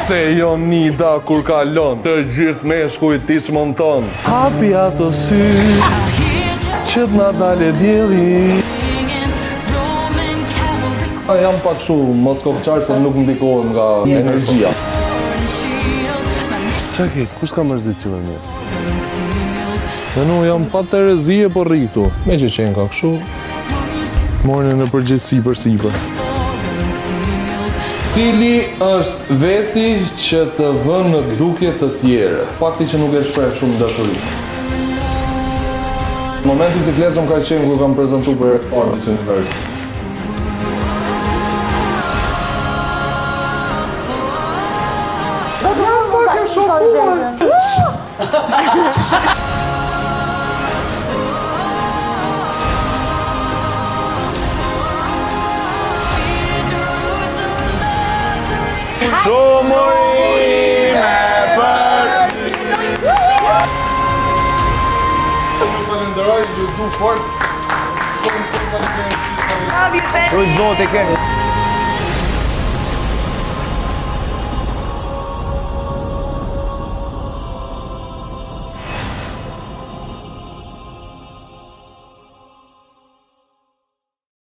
Se jo nida kur kalon, të gjithë meshkujt t'i çmonton. Hapi ato sy, që t'na dale dielli. Jam pak mos kopçar se nuk ndikohem nga energjia. Qa ke, kush ka mërzit që me mjetë? Dhe nu jam pa të rezie po rritu. Me që qenë ka këshu, morën në përgjithësi për sipër. Cili është vesi që të vën në dukje të tjere? Fakti që nuk e shpreh shumë dashuri. Momenti cikletshëm ka qenë kur kam prezantuar për herë të parë Miss Univers. Shumërime për... Ju falenderoj, ju du fort. Shumë falenderoj. Rujtë zote keni.